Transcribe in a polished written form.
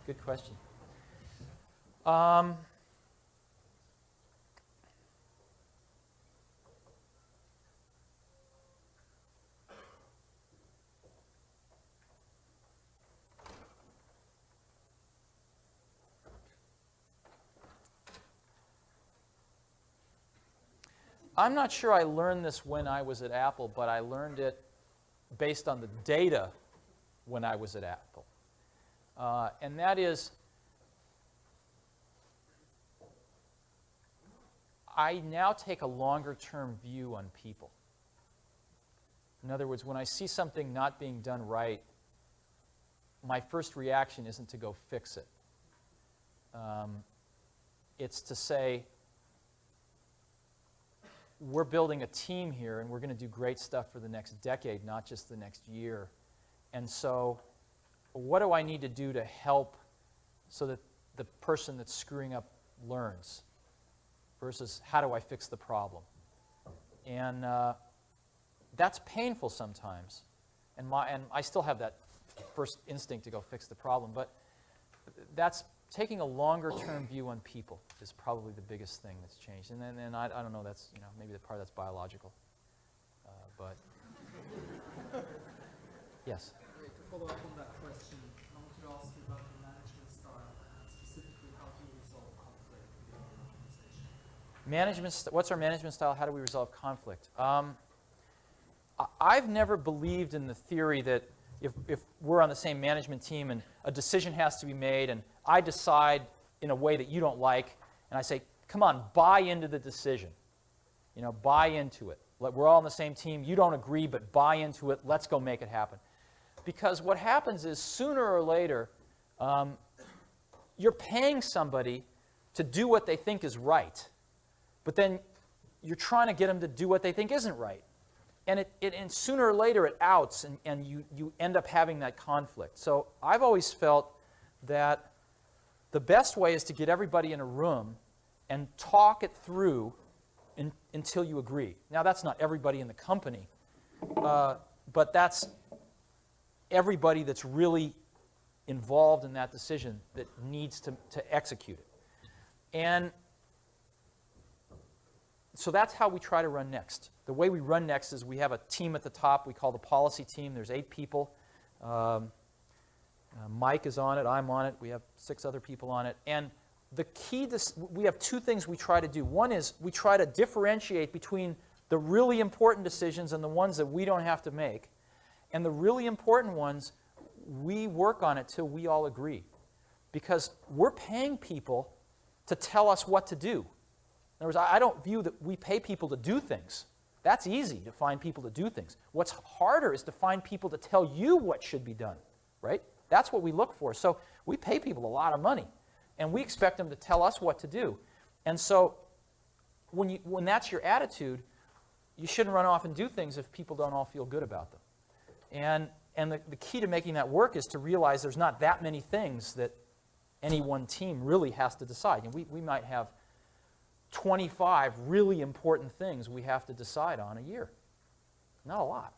Good question. I'm not sure I learned this when I was at Apple, but I learned it based on the data when I was at Apple. And that is, I now take a longer-term view on people. In other words, when I see something not being done right, my first reaction isn't to go fix it. It's to say, we're building a team here, and we're going to do great stuff for the next decade, not just the next year. And so what do I need to do to help so that the person that's screwing up learns versus how do I fix the problem? And that's painful sometimes. And I still have that first instinct to go fix the problem. But that's taking a longer-term view on people is probably the biggest thing that's changed. And then I don't know, that's, maybe the part that's biological. But yes? To follow up on that question, I want to ask you about the management style and specifically how do you resolve conflict within your organization? What's our management style? How do we resolve conflict? I've never believed in the theory that if we're on the same management team and a decision has to be made and I decide in a way that you don't like and I say, come on, buy into the decision. Buy into it. We're all on the same team. You don't agree, but buy into it. Let's go make it happen. Because what happens is sooner or later, you're paying somebody to do what they think is right, but then you're trying to get them to do what they think isn't right. And sooner or later it outs, and you end up having that conflict. So I've always felt that the best way is to get everybody in a room and talk it through until you agree. Now, that's not everybody in the company, but that's everybody that's really involved in that decision that needs to execute it. And so that's how we try to run Next. The way we run Next is we have a team at the top we call the policy team. There's 8 people. Mike is on it. I'm on it. We have 6 other people on it. And the key to, we have 2 things we try to do. One is we try to differentiate between the really important decisions and the ones that we don't have to make. And the really important ones, we work on it till we all agree. Because we're paying people to tell us what to do. In other words, I don't view that we pay people to do things. That's easy, to find people to do things. What's harder is to find people to tell you what should be done, right? That's what we look for. So we pay people a lot of money, and we expect them to tell us what to do. And so when that's your attitude, you shouldn't run off and do things if people don't all feel good about them. And the key to making that work is to realize there's not that many things that any one team really has to decide. And we might have 25 really important things we have to decide on a year. Not a lot.